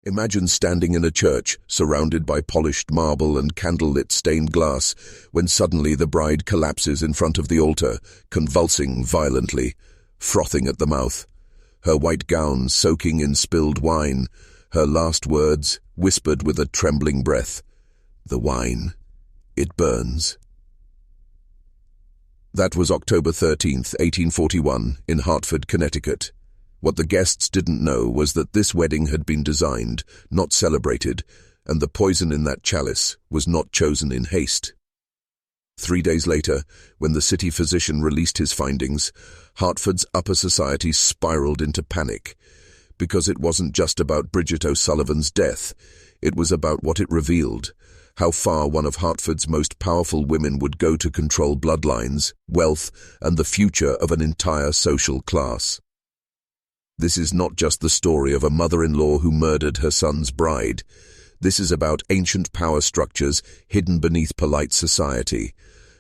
Imagine standing in a church, surrounded by polished marble and candlelit stained glass, when suddenly the bride collapses in front of the altar, convulsing violently, frothing at the mouth, her white gown soaking in spilled wine, her last words whispered with a trembling breath. "The wine, it burns." That was October 13th, 1841, in Hartford, Connecticut. What the guests didn't know was that this wedding had been designed, not celebrated, and the poison in that chalice was not chosen in haste. 3 days later, when the city physician released his findings, Hartford's upper society spiraled into panic, because it wasn't just about Bridget O'Sullivan's death, it was about what it revealed, how far one of Hartford's most powerful women would go to control bloodlines, wealth, and the future of an entire social class. This is not just the story of a mother-in-law who murdered her son's bride. This is about ancient power structures hidden beneath polite society,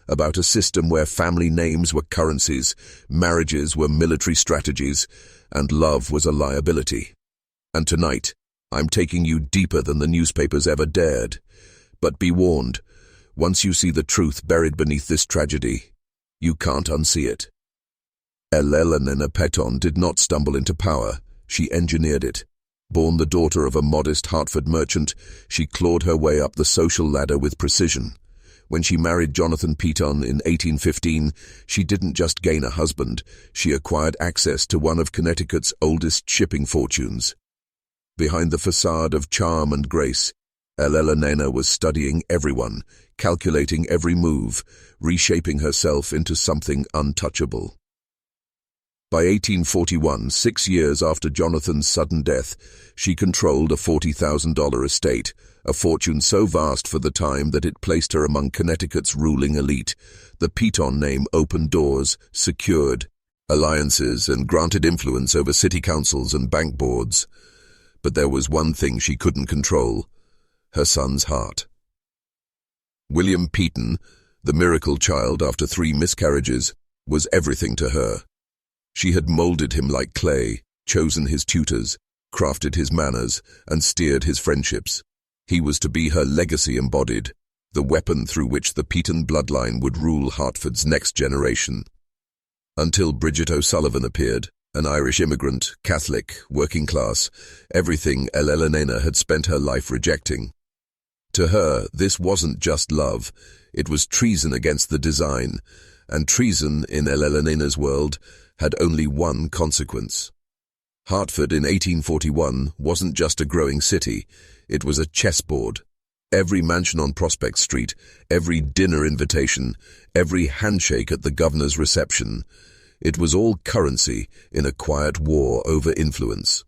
about a system where family names were currencies, marriages were military strategies, and love was a liability. And tonight, I'm taking you deeper than the newspapers ever dared. But be warned, once you see the truth buried beneath this tragedy, you can't unsee it. Elellanena Peton did not stumble into power, she engineered it. Born the daughter of a modest Hartford merchant, she clawed her way up the social ladder with precision. When she married Jonathan Peton in 1815, she didn't just gain a husband, she acquired access to one of Connecticut's oldest shipping fortunes. Behind the facade of charm and grace, Elellanena was studying everyone, calculating every move, reshaping herself into something untouchable. By 1841, 6 years after Jonathan's sudden death, she controlled a $40,000 estate, a fortune so vast for the time that it placed her among Connecticut's ruling elite. The Peton name opened doors, secured alliances, and granted influence over city councils and bank boards. But there was one thing she couldn't control: her son's heart. William Peton, the miracle child after 3 miscarriages, was everything to her. She had molded him like clay, chosen his tutors, crafted his manners, and steered his friendships. He was to be her legacy embodied, the weapon through which the Peton bloodline would rule Hartford's next generation. Until Bridget O'Sullivan appeared, an Irish immigrant, Catholic, working class, everything Elellanena had spent her life rejecting. To her, this wasn't just love, it was treason against the design, and treason in Elellenena's world had only one consequence. Hartford in 1841 wasn't just a growing city, it was a chessboard. Every mansion on Prospect Street, every dinner invitation, every handshake at the governor's reception, it was all currency in a quiet war over influence.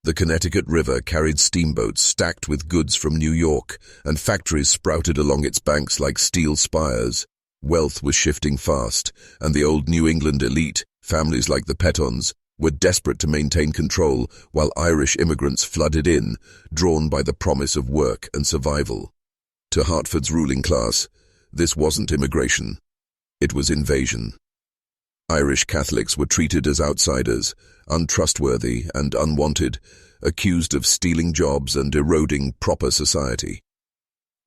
The Connecticut River carried steamboats stacked with goods from New York, and factories sprouted along its banks like steel spires. Wealth was shifting fast, and the old New England elite, families like the Petons, were desperate to maintain control while Irish immigrants flooded in, drawn by the promise of work and survival. To Hartford's ruling class, this wasn't immigration, it was invasion. Irish Catholics were treated as outsiders, untrustworthy and unwanted, accused of stealing jobs and eroding proper society.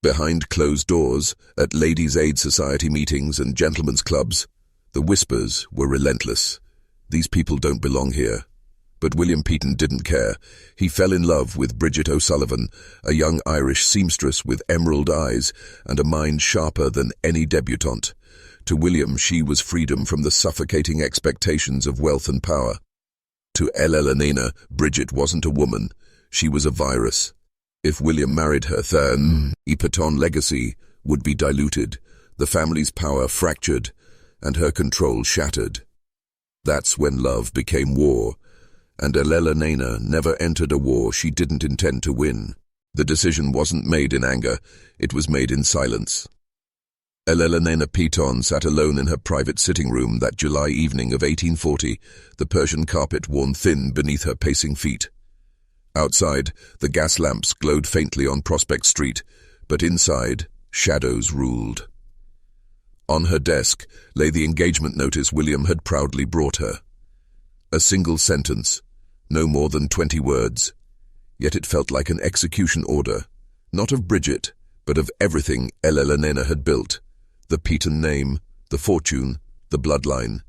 Behind closed doors, at Ladies' Aid Society meetings and gentlemen's clubs, the whispers were relentless. These people don't belong here. But William Peton didn't care. He fell in love with Bridget O'Sullivan, a young Irish seamstress with emerald eyes and a mind sharper than any debutante. To William, she was freedom from the suffocating expectations of wealth and power. To Elellanena, Bridget wasn't a woman. She was a virus. If William married her, the Peton legacy would be diluted, the family's power fractured, and her control shattered. That's when love became war, and Elellanena never entered a war she didn't intend to win. The decision wasn't made in anger, it was made in silence. Elellanena Peton sat alone in her private sitting room that July evening of 1840, the Persian carpet worn thin beneath her pacing feet. Outside, the gas lamps glowed faintly on Prospect Street, but inside, shadows ruled. On her desk lay the engagement notice William had proudly brought her. A single sentence, no more than 20 words. yet it felt like an execution order, not of Bridget, but of everything Elellanena had built. The Peton name, the fortune, the bloodline.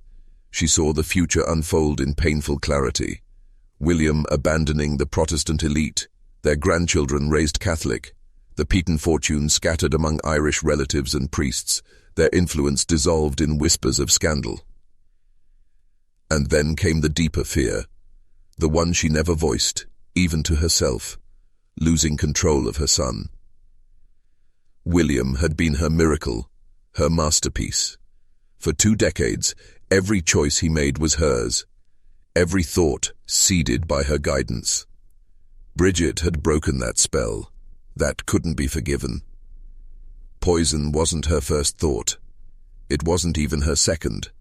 She saw the future unfold in painful clarity. William abandoning the Protestant elite, their grandchildren raised Catholic, the Peton fortune scattered among Irish relatives and priests, their influence dissolved in whispers of scandal. And then came the deeper fear, the one she never voiced, even to herself, losing control of her son. William had been her miracle, her masterpiece. For 2 decades, every choice he made was hers, every thought seeded by her guidance. Bridget had broken that spell. That couldn't be forgiven. Poison wasn't her first thought. It wasn't even her second.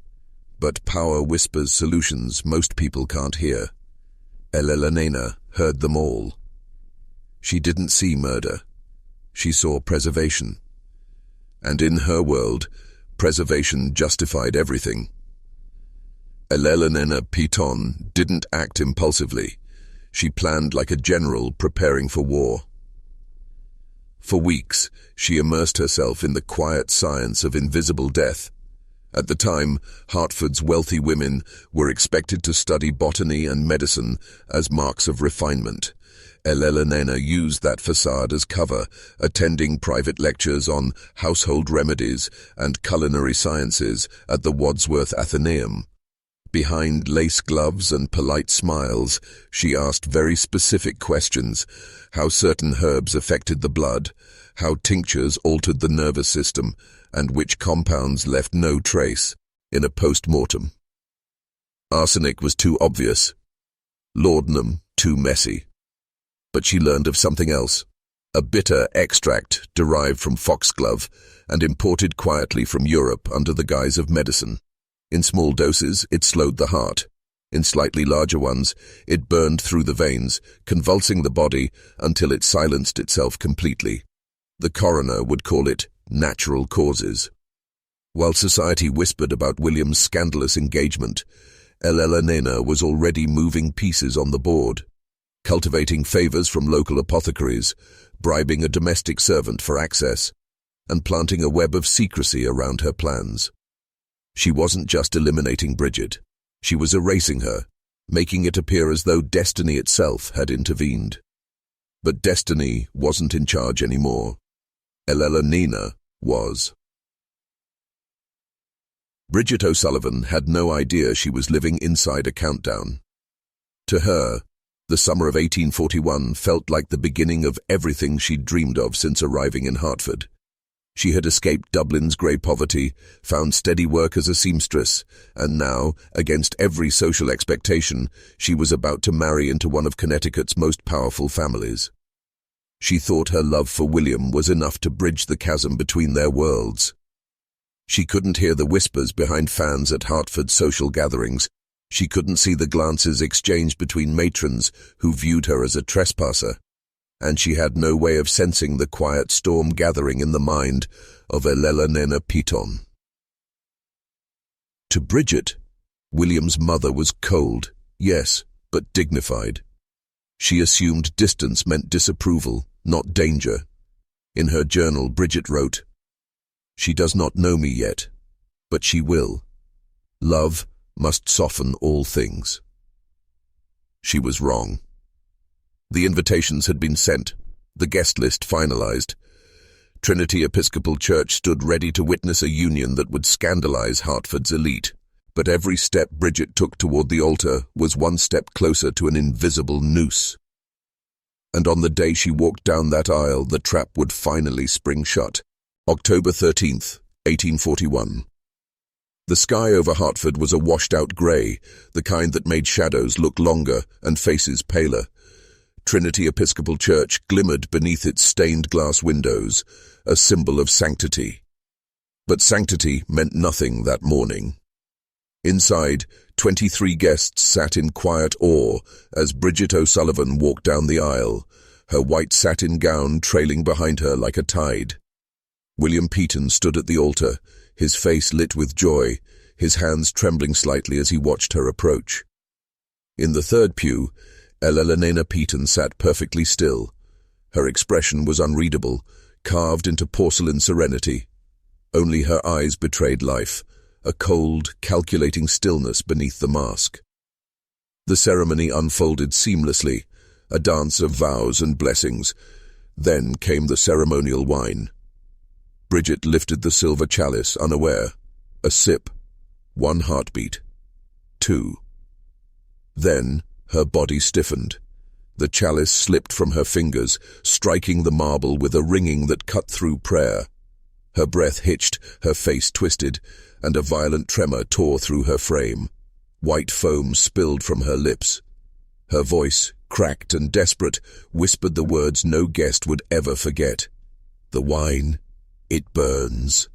But power whispers solutions most people can't hear. Elellanena heard them all. She didn't see murder. She saw preservation. And in her world, preservation justified everything. Elellanena Peton didn't act impulsively. She planned like a general preparing for war. For weeks, she immersed herself in the quiet science of invisible death. At the time, Hartford's wealthy women were expected to study botany and medicine as marks of refinement. Elellanena used that facade as cover, attending private lectures on household remedies and culinary sciences at the Wadsworth Athenaeum. Behind lace gloves and polite smiles, she asked very specific questions: how certain herbs affected the blood, how tinctures altered the nervous system, and which compounds left no trace in a post-mortem. Arsenic was too obvious, laudanum too messy. But she learned of something else, a bitter extract derived from foxglove and imported quietly from Europe under the guise of medicine. In small doses, it slowed the heart. In slightly larger ones, it burned through the veins, convulsing the body until it silenced itself completely. The coroner would call it natural causes. While society whispered about William's scandalous engagement, Elellanena was already moving pieces on the board, cultivating favors from local apothecaries, bribing a domestic servant for access, and planting a web of secrecy around her plans. She wasn't just eliminating Bridget. She was erasing her, making it appear as though destiny itself had intervened. But destiny wasn't in charge anymore. Elellanena was. Bridget O'Sullivan had no idea she was living inside a countdown. To her, the summer of 1841 felt like the beginning of everything she'd dreamed of since arriving in Hartford. She had escaped Dublin's grey poverty, found steady work as a seamstress, and now, against every social expectation, she was about to marry into one of Connecticut's most powerful families. She thought her love for William was enough to bridge the chasm between their worlds. She couldn't hear the whispers behind fans at Hartford social gatherings. She couldn't see the glances exchanged between matrons who viewed her as a trespasser. And she had no way of sensing the quiet storm gathering in the mind of Elellanena Peton. To Bridget, William's mother was cold, yes, but dignified. She assumed distance meant disapproval, not danger. In her journal, Bridget wrote, "She does not know me yet, but she will. Love must soften all things." She was wrong. The invitations had been sent, the guest list finalized. Trinity Episcopal Church stood ready to witness a union that would scandalize Hartford's elite. But every step Bridget took toward the altar was one step closer to an invisible noose. And on the day she walked down that aisle, the trap would finally spring shut. October 13th, 1841. The sky over Hartford was a washed-out grey, the kind that made shadows look longer and faces paler. Trinity Episcopal Church glimmered beneath its stained glass windows, a symbol of sanctity. But sanctity meant nothing that morning. Inside, 23 guests sat in quiet awe as Bridget O'Sullivan walked down the aisle, her white satin gown trailing behind her like a tide. William Peton stood at the altar, his face lit with joy, his hands trembling slightly as he watched her approach. In the third pew, Elellanena Peton sat perfectly still. Her expression was unreadable, carved into porcelain serenity. Only her eyes betrayed life, a cold, calculating stillness beneath the mask. The ceremony unfolded seamlessly, a dance of vows and blessings. Then came the ceremonial wine. Bridget lifted the silver chalice, unaware. A sip. 1 heartbeat. 2. Then her body stiffened. The chalice slipped from her fingers, striking the marble with a ringing that cut through prayer. Her breath hitched, her face twisted, and a violent tremor tore through her frame. White foam spilled from her lips. Her voice, cracked and desperate, whispered the words no guest would ever forget. "The wine, it burns."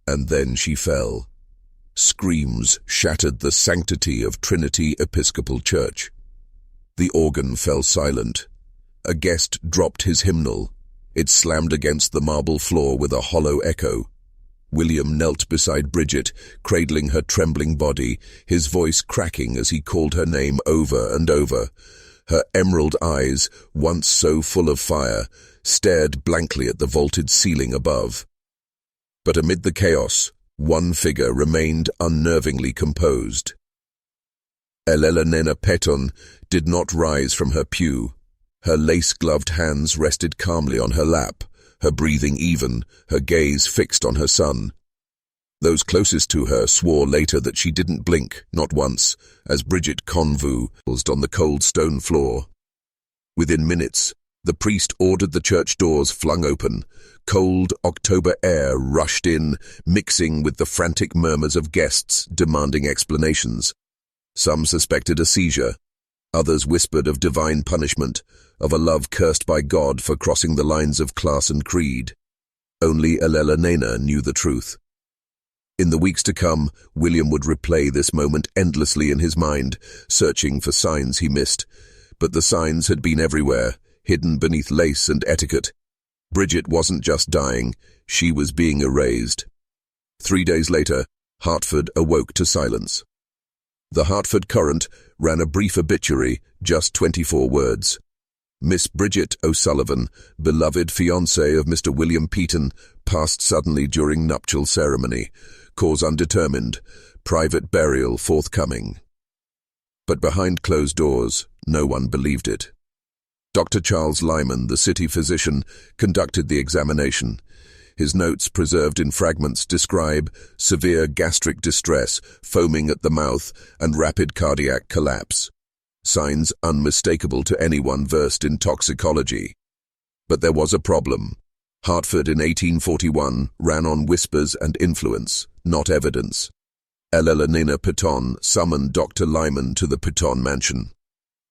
And then she fell. Screams shattered the sanctity of Trinity Episcopal Church. The organ fell silent. A guest dropped his hymnal. It slammed against the marble floor with a hollow echo. William knelt beside Bridget, cradling her trembling body, his voice cracking as he called her name over and over. Her emerald eyes, once so full of fire, stared blankly at the vaulted ceiling above. But amid the chaos, one figure remained unnervingly composed. Elellanena Peton did not rise from her pew. Her lace-gloved hands rested calmly on her lap, her breathing even, her gaze fixed on her son. Those closest to her swore later that she didn't blink, not once, as Bridget convulsed on the cold stone floor. Within minutes, the priest ordered the church doors flung open. Cold October air rushed in, mixing with the frantic murmurs of guests demanding explanations. Some suspected a seizure. Others whispered of divine punishment, of a love cursed by God for crossing the lines of class and creed. Only Elellanena knew the truth. In the weeks to come, William would replay this moment endlessly in his mind, searching for signs he missed. But the signs had been everywhere, hidden beneath lace and etiquette. Bridget wasn't just dying, she was being erased. 3 days later, Hartford awoke to silence. The Hartford Courant ran a brief obituary, just 24 words. Miss Bridget O'Sullivan, beloved fiancée of Mr. William Peton, passed suddenly during nuptial ceremony. Cause undetermined. Private burial forthcoming. But behind closed doors, no one believed it. Dr. Charles Lyman, the city physician, conducted the examination. His notes, preserved in fragments, describe severe gastric distress, foaming at the mouth, and rapid cardiac collapse. Signs unmistakable to anyone versed in toxicology. But there was a problem. Hartford in 1841 ran on whispers and influence, not evidence. Elellanena Peton summoned Dr. Lyman to the Peton mansion.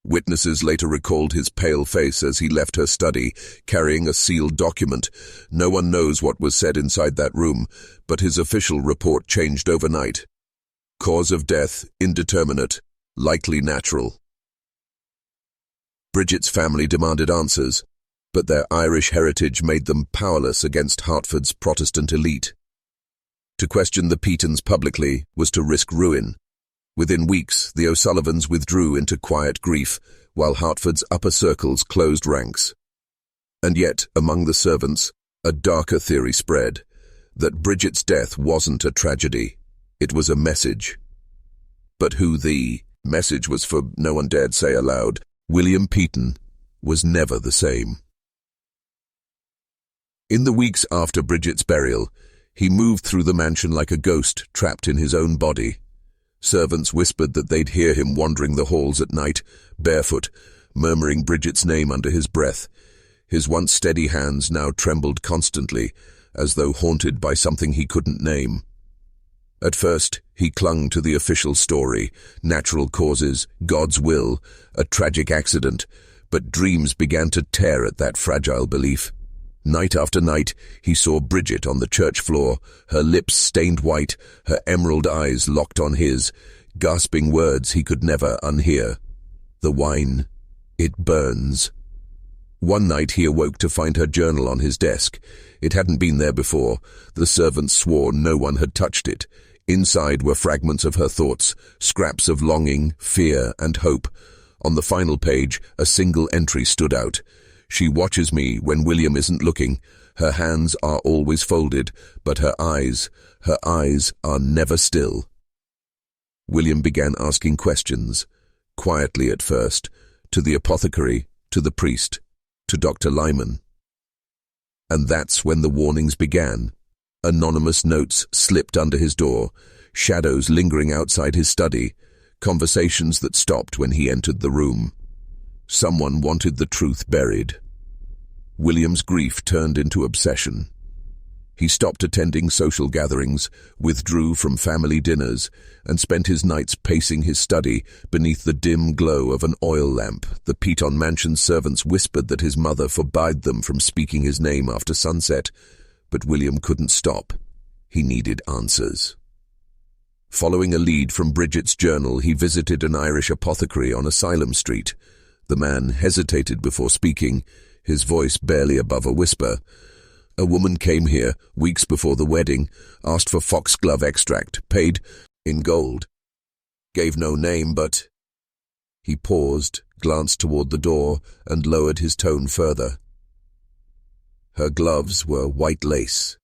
Witnesses later recalled his pale face as he left her study, carrying a sealed document. No one knows what was said inside that room, but his official report changed overnight. Cause of death, indeterminate, likely natural. Bridget's family demanded answers, but their Irish heritage made them powerless against Hartford's Protestant elite. To question the Petons publicly was to risk ruin. Within weeks, the O'Sullivans withdrew into quiet grief, while Hartford's upper circles closed ranks. And yet, among the servants, a darker theory spread, that Bridget's death wasn't a tragedy, it was a message. But who the message was for, no one dared say aloud. William Peton was never the same. In the weeks after Bridget's burial, he moved through the mansion like a ghost trapped in his own body. Servants whispered that they'd hear him wandering the halls at night, barefoot, murmuring Bridget's name under his breath. His once steady hands now trembled constantly, as though haunted by something he couldn't name. At first, he clung to the official story, natural causes, God's will, a tragic accident, but dreams began to tear at that fragile belief. Night after night, he saw Bridget on the church floor, her lips stained white, her emerald eyes locked on his, gasping words he could never unhear. The wine, it burns. One night he awoke to find her journal on his desk. It hadn't been there before. The servants swore no one had touched it. Inside were fragments of her thoughts, scraps of longing, fear, and hope. On the final page, a single entry stood out. She watches me when William isn't looking. Her hands are always folded, but her eyes are never still. William began asking questions, quietly at first, to the apothecary, to the priest, to Dr. Lyman. And that's when the warnings began. Anonymous notes slipped under his door, shadows lingering outside his study, conversations that stopped when he entered the room. Someone wanted the truth buried. William's grief turned into obsession. He stopped attending social gatherings, withdrew from family dinners, and spent his nights pacing his study beneath the dim glow of an oil lamp. The Peton mansion servants whispered that his mother forbade them from speaking his name after sunset, but William couldn't stop. He needed answers. Following a lead from Bridget's journal, he visited an Irish apothecary on Asylum Street. The man hesitated before speaking, his voice barely above a whisper. A woman came here weeks before the wedding, asked for foxglove extract, paid in gold. Gave no name, but... He paused, glanced toward the door, and lowered his tone further. Her gloves were white lace.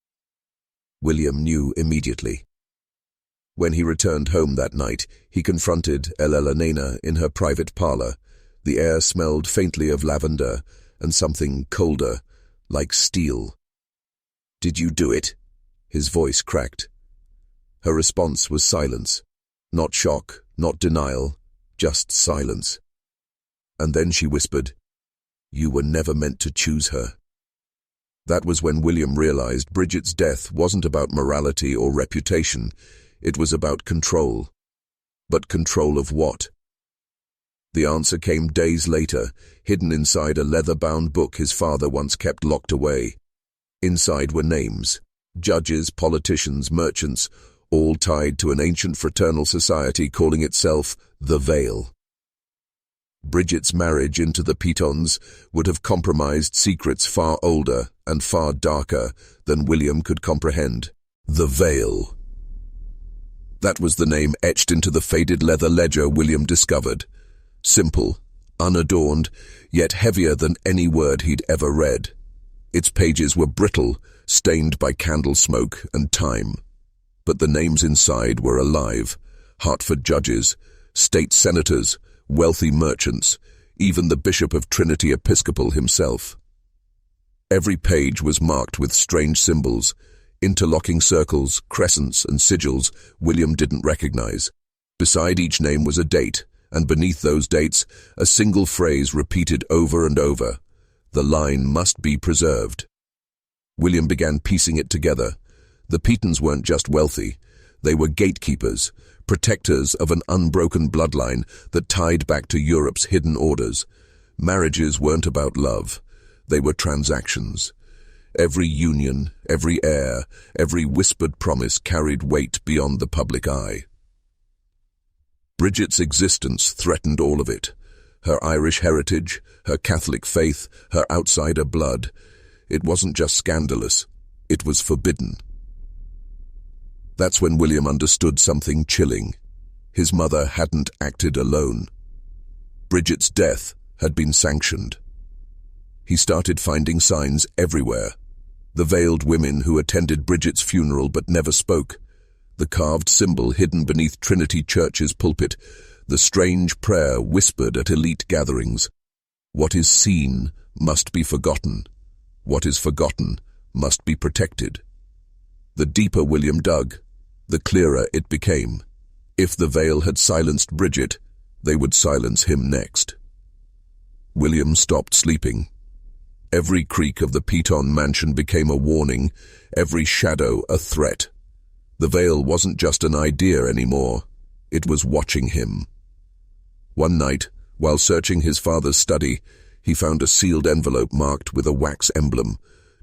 William knew immediately. When he returned home that night, he confronted Elellanena in her private parlor. The air smelled faintly of lavender and something colder, like steel. "Did you do it?" His voice cracked. Her response was silence. Not shock, not denial, just silence. And then she whispered, "You were never meant to choose her." That was when William realized Bridget's death wasn't about morality or reputation. It was about control. But control of what? The answer came days later, hidden inside a leather-bound book his father once kept locked away. Inside were names, judges, politicians, merchants, all tied to an ancient fraternal society calling itself the Veil. Bridget's marriage into the Petons would have compromised secrets far older and far darker than William could comprehend. The Veil. That was the name etched into the faded leather ledger William discovered. Simple, unadorned, yet heavier than any word he'd ever read. Its pages were brittle, stained by candle smoke and time. But the names inside were alive. Hartford judges, state senators, wealthy merchants, even the Bishop of Trinity Episcopal himself. Every page was marked with strange symbols, interlocking circles, crescents, and sigils William didn't recognize. Beside each name was a date, and beneath those dates, a single phrase repeated over and over. The line must be preserved. William began piecing it together. The Petons weren't just wealthy. They were gatekeepers, protectors of an unbroken bloodline that tied back to Europe's hidden orders. Marriages weren't about love. They were transactions. Every union, every heir, every whispered promise carried weight beyond the public eye. Bridget's existence threatened all of it. Her Irish heritage, her Catholic faith, her outsider blood. It wasn't just scandalous, it was forbidden. That's when William understood something chilling. His mother hadn't acted alone. Bridget's death had been sanctioned. He started finding signs everywhere. The veiled women who attended Bridget's funeral but never spoke. The carved symbol hidden beneath Trinity Church's pulpit. The strange prayer whispered at elite gatherings. What is seen must be forgotten. What is forgotten must be protected. The deeper William dug, the clearer it became. If the veil had silenced Bridget, they would silence him next. William stopped sleeping. Every creak of the Peton mansion became a warning, every shadow a threat. The veil wasn't just an idea anymore, it was watching him. One night, while searching his father's study, he found a sealed envelope marked with a wax emblem,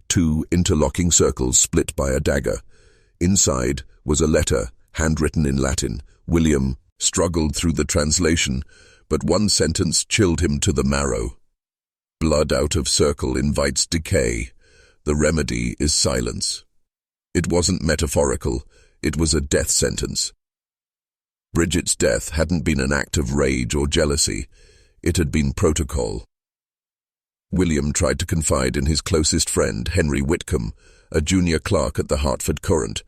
2 interlocking circles split by a dagger. Inside was a letter, handwritten in Latin. William struggled through the translation, but one sentence chilled him to the marrow. Blood out of circle invites decay. The remedy is silence. It wasn't metaphorical, it was a death sentence. Bridget's death hadn't been an act of rage or jealousy. It had been protocol. William tried to confide in his closest friend, Henry Whitcomb, a junior clerk at the Hartford Courant,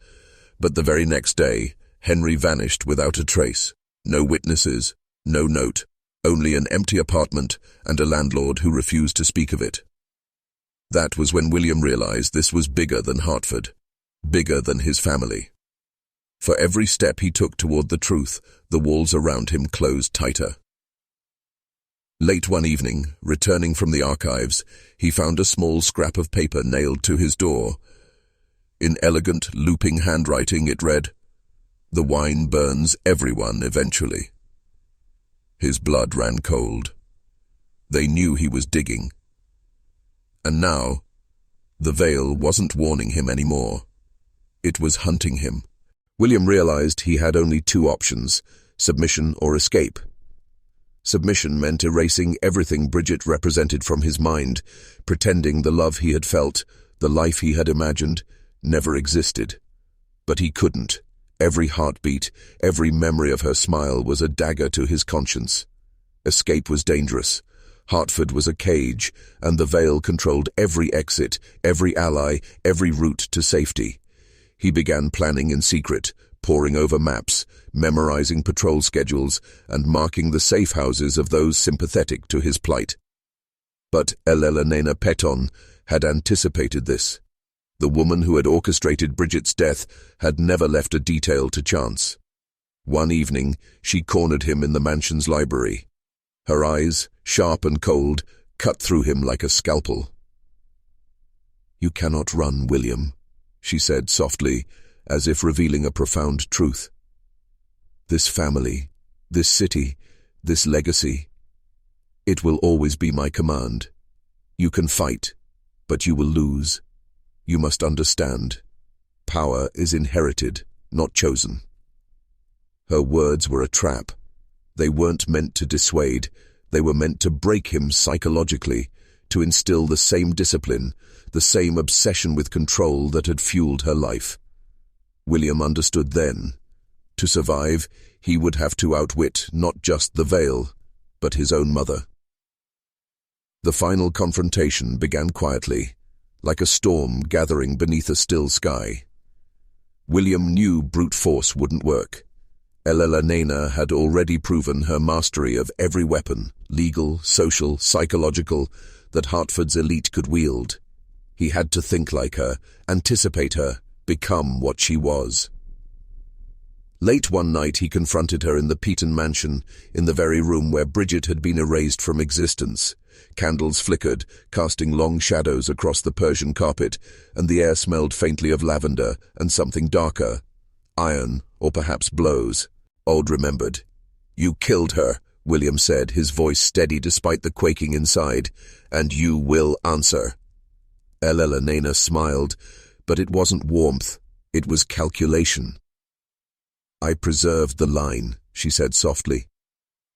but the very next day, Henry vanished without a trace. No witnesses, no note, only an empty apartment and a landlord who refused to speak of it. That was when William realized this was bigger than Hartford, bigger than his family. For every step he took toward the truth, the walls around him closed tighter. Late one evening, returning from the archives, he found a small scrap of paper nailed to his door. In elegant, looping handwriting it read, "The wine burns everyone eventually." His blood ran cold. They knew he was digging. And now, the veil wasn't warning him anymore. It was hunting him. William realized he had only two options, submission or escape. Submission meant erasing everything Bridget represented from his mind, pretending the love he had felt, the life he had imagined, never existed. But he couldn't. Every heartbeat, every memory of her smile was a dagger to his conscience. Escape was dangerous. Hartford was a cage, and the veil controlled every exit, every ally, every route to safety. He began planning in secret, poring over maps, memorizing patrol schedules, and marking the safe houses of those sympathetic to his plight. But Elellanena Peton had anticipated this. The woman who had orchestrated Bridget's death had never left a detail to chance. One evening, she cornered him in the mansion's library. Her eyes, sharp and cold, cut through him like a scalpel. "You cannot run, William," she said softly, as if revealing a profound truth. "This family, this city, this legacy, it will always be my command. You can fight, but you will lose. You must understand. Power is inherited, not chosen." Her words were a trap. They weren't meant to dissuade. They were meant to break him psychologically, to instill the same discipline, the same obsession with control that had fueled her life. William understood then. To survive, he would have to outwit not just the veil, but his own mother. The final confrontation began quietly, like a storm gathering beneath a still sky. William knew brute force wouldn't work. Elellanena had already proven her mastery of every weapon, legal, social, psychological, that Hartford's elite could wield. He had to think like her, anticipate her, become what she was. Late one night he confronted her in the Peton mansion, in the very room where Bridget had been erased from existence. Candles flickered, casting long shadows across the Persian carpet, and the air smelled faintly of lavender and something darker. Iron, or perhaps blows. Old remembered. "You killed her," William said, his voice steady despite the quaking inside, "and you will answer." Elellanena smiled, but it wasn't warmth, it was calculation. "I preserved the line," she said softly.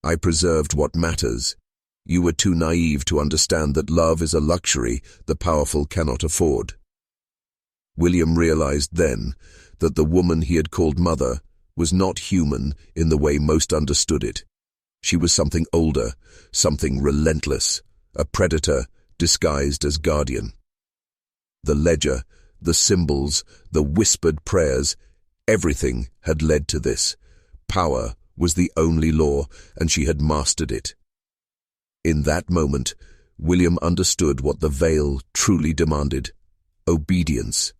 "I preserved what matters. You were too naive to understand that love is a luxury the powerful cannot afford." William realized then that the woman he had called mother was not human in the way most understood it. She was something older, something relentless, a predator disguised as guardian. The ledger, the symbols, the whispered prayers, everything had led to this. Power was the only law, and she had mastered it. In that moment, William understood what the veil truly demanded: obedience.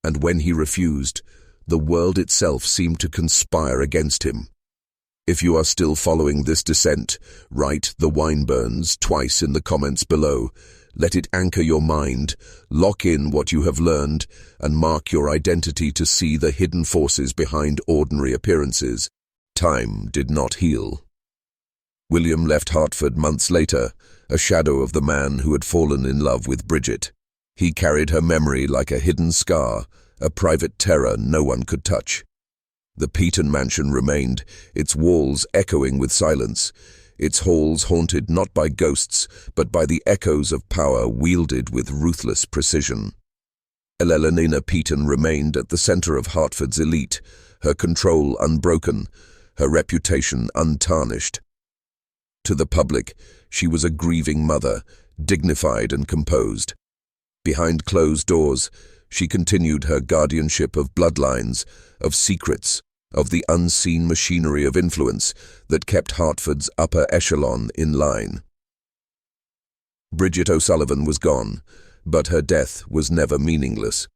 And when he refused, the world itself seemed to conspire against him. If you are still following this descent, write "The Wine Burns" twice in the comments below. Let it anchor your mind, lock in what you have learned, and mark your identity to see the hidden forces behind ordinary appearances. Time did not heal. William left Hartford months later, a shadow of the man who had fallen in love with Bridget. He carried her memory like a hidden scar, a private terror no one could touch. The Peton mansion remained, its walls echoing with silence, its halls haunted not by ghosts, but by the echoes of power wielded with ruthless precision. Elellanena Peton remained at the center of Hartford's elite, her control unbroken, her reputation untarnished. To the public, she was a grieving mother, dignified and composed. Behind closed doors, she continued her guardianship of bloodlines, of secrets, of the unseen machinery of influence that kept Hartford's upper echelon in line. Bridget O'Sullivan was gone, but her death was never meaningless.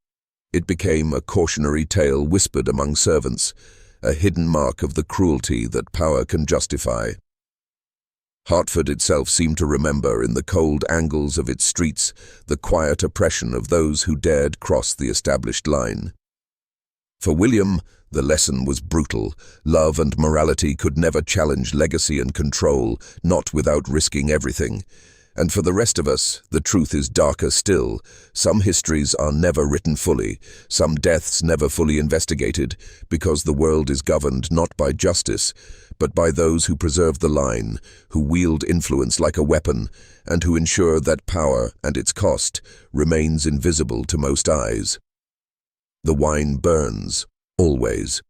It became a cautionary tale whispered among servants, a hidden mark of the cruelty that power can justify. Hartford itself seemed to remember in the cold angles of its streets the quiet oppression of those who dared cross the established line. For William, the lesson was brutal. Love and morality could never challenge legacy and control, not without risking everything. And for the rest of us, the truth is darker still. Some histories are never written fully, some deaths never fully investigated, because the world is governed not by justice, but by those who preserve the line, who wield influence like a weapon, and who ensure that power and its cost remains invisible to most eyes. The wine burns, always.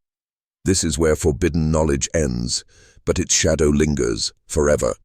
This is where forbidden knowledge ends, but its shadow lingers forever.